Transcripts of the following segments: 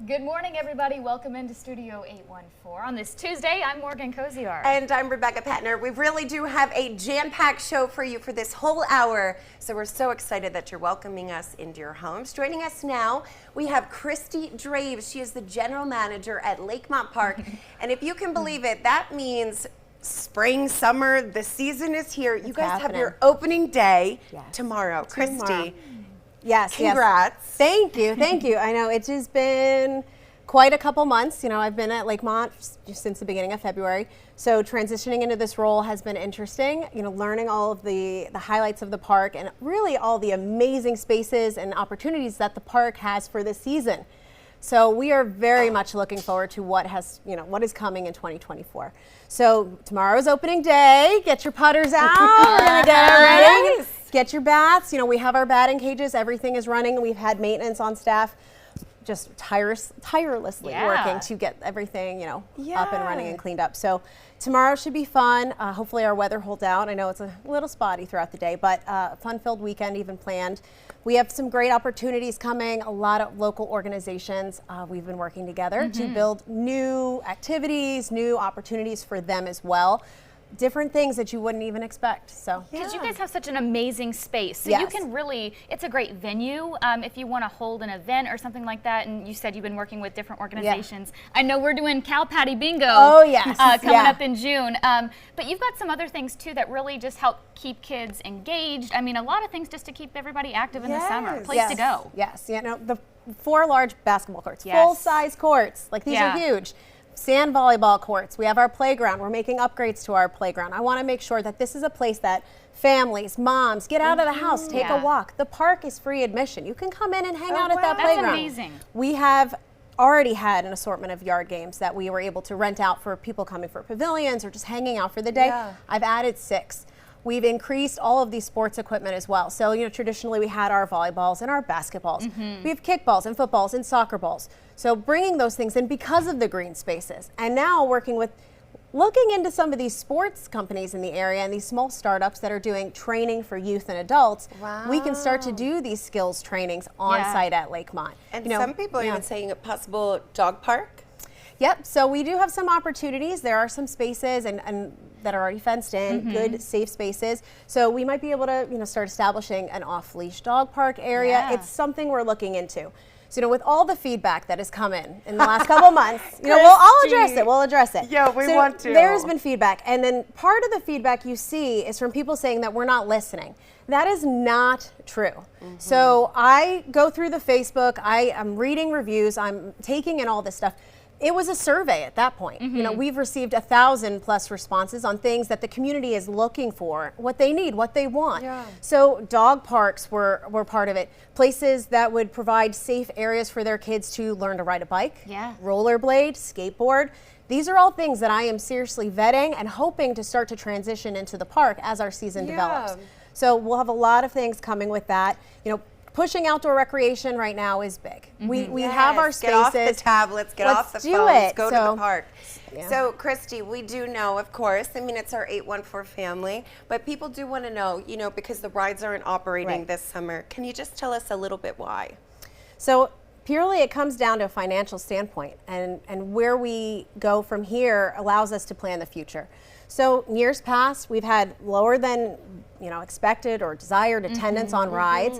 Good morning, everybody. Welcome into Studio 814. On this Tuesday, I'm Morgan Koziar. And I'm Rebecca Patner. We really do have a jam-packed show for you for this whole hour. So we're so excited that you're welcoming us into your homes. Joining us now, we have Christy Draves. She is the general manager at Lakemont Park. And if you can believe it, that means spring, summer, the season is here. You guys have your opening day tomorrow. Christy. Yes. Congrats. Yes. Thank you. Thank you. I know it's just been quite a couple months. You know, I've been at Lakemont since the beginning of February. So transitioning into this role has been interesting. You know, learning all of the highlights of the park and really all the amazing spaces and opportunities that the park has for this season. So we are very much looking forward to what is coming in 2024. So tomorrow's opening day. Get your putters out. We're gonna get ready. Get your bats. You know, we have our batting cages. Everything is running. We've had maintenance on staff, just tirelessly working to get everything, up and running and cleaned up. So tomorrow should be fun. Hopefully our weather holds out. I know it's a little spotty throughout the day, but a fun-filled weekend even planned. We have some great opportunities coming. A lot of local organizations we've been working together to build new activities, new opportunities for them as well. Different things that you wouldn't even expect. So because you guys have such an amazing space, so you can really, it's a great venue if you want to hold an event or something like that. And you said you've been working with different organizations. I know we're doing Cow Patty Bingo coming up in June, but you've got some other things too that really just help keep kids engaged. I mean, a lot of things just to keep everybody active in the summer. Place to go. Yes, the 4 large basketball courts, full-size courts, like these are huge. Sand volleyball courts. We have our playground. We're making upgrades to our playground. I want to make sure that this is a place that families, moms, get out of the house, take a walk. The park is free admission. You can come in and hang out at that playground. That's amazing. We have already had an assortment of yard games that we were able to rent out for people coming for pavilions or just hanging out for the day. I've added 6. We've increased all of these sports equipment as well. So, traditionally we had our volleyballs and our basketballs. We have kickballs and footballs and soccer balls. So bringing those things in because of the green spaces. And now looking into some of these sports companies in the area and these small startups that are doing training for youth and adults, we can start to do these skills trainings on site at Lakemont. And some people are even saying a possible dog park. Yep, so we do have some opportunities. There are some spaces and that are already fenced in, good, safe spaces. So we might be able to, start establishing an off-leash dog park area. It's something we're looking into. So, with all the feedback that has come in the last couple months, I'll address it. We'll address it. Yeah, we want to. There's been feedback. And then part of the feedback you see is from people saying that we're not listening. That is not true. So I go through the Facebook, I'm reading reviews, I'm taking in all this stuff. It was a survey at that point. We've received 1,000+ responses on things that the community is looking for, what they need, what they want. So dog parks were part of it. Places that would provide safe areas for their kids to learn to ride a bike, rollerblade, skateboard. These are all things that I am seriously vetting and hoping to start to transition into the park as our season develops. So we'll have a lot of things coming with that. Pushing outdoor recreation right now is big. We have our spaces. Get off the tablets, get off the phones, go to the park. So, Christy, we do know, of course, it's our 814 family, but people do want to know, because the rides aren't operating this summer. Can you just tell us a little bit why? So, purely it comes down to a financial standpoint, and where we go from here allows us to plan the future. So years past, we've had lower than expected or desired attendance on rides.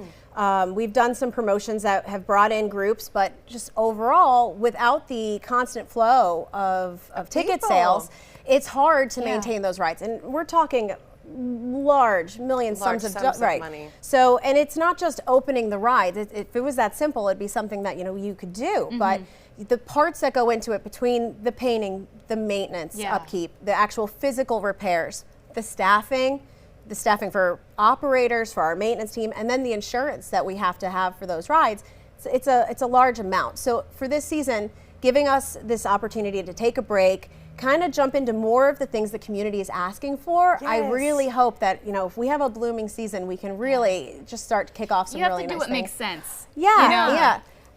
We've done some promotions that have brought in groups, but just overall, without the constant flow of ticket sales, it's hard to maintain those rides. And we're talking large sums of money. So, and it's not just opening the rides. If it was that simple, it'd be something that you could do. But the parts that go into it, between the painting, the maintenance, upkeep, the actual physical repairs, the staffing for operators, for our maintenance team, and then the insurance that we have to have for those rides, it's a large amount. So for this season, giving us this opportunity to take a break, kind of jump into more of the things the community is asking for. I really hope that, if we have a blooming season, we can really just start to kick off some really nice things. You have to do what makes sense.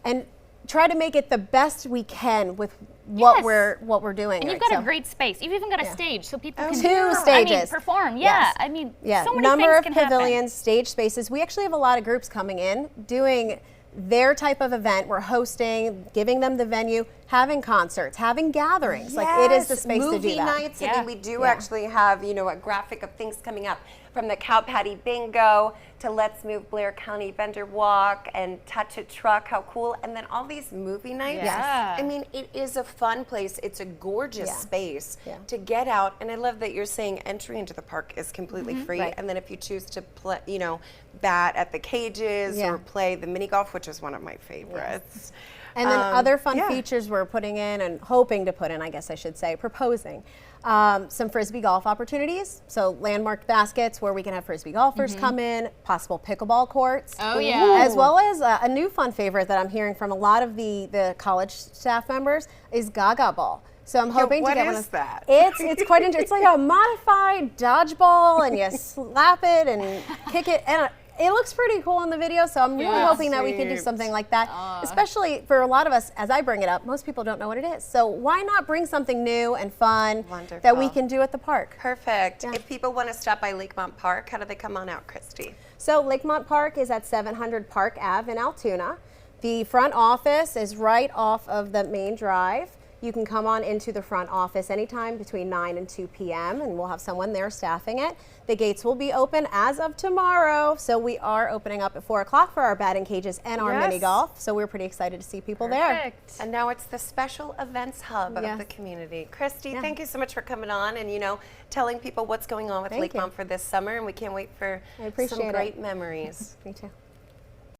And try to make it the best we can with what we're doing. And you've got a great space. You've even got a stage so people can two stages. Perform. So many number things of can pavilions, happen. stage spaces. We actually have a lot of groups coming in doing their type of event. We're hosting, giving them the venue, having concerts, having gatherings. Yes, like it is the space to do movie that. nights. I mean, we do actually have, you know, a graphic of things coming up, from the Cow Patty Bingo to Let's Move Blair County Vendor Walk and Touch a Truck. How cool. And then all these movie nights. Yeah. I mean, it is a fun place. It's a gorgeous space to get out. And I love that you're saying entry into the park is completely free. Right. And then if you choose to play, you know, bat at the cages or play the mini golf, which is one of my favorites. And then other fun features we're putting in and hoping to put in, I guess I should say, proposing. Some Frisbee golf opportunities. So landmarked baskets where we can have Frisbee golfers come in, possible pickleball courts. Oh, yeah. As well as a new fun favorite that I'm hearing from a lot of the college staff members is Gaga Ball. So I'm hoping to get one of. What is that? It's quite interesting. It's like a modified dodgeball, and you slap it and kick it, and it looks pretty cool in the video. So I'm really hoping that we can do something like that, especially for a lot of us. As I bring it up, most people don't know what it is. So why not bring something new and fun that we can do at the park? Perfect. Yeah. If people want to stop by Lakemont Park, how do they come on out, Christy? So Lakemont Park is at 700 Park Ave in Altoona. The front office is right off of the main drive. You can come on into the front office anytime between 9 and 2 p.m. and we'll have someone there staffing it. The gates will be open as of tomorrow, so we are opening up at 4 o'clock for our batting cages and our mini golf. So we're pretty excited to see people there. And now it's the special events hub of the community. Christy, thank you so much for coming on and, you know, telling people what's going on with Lakemont for this summer, and we can't wait for some great memories. Me too.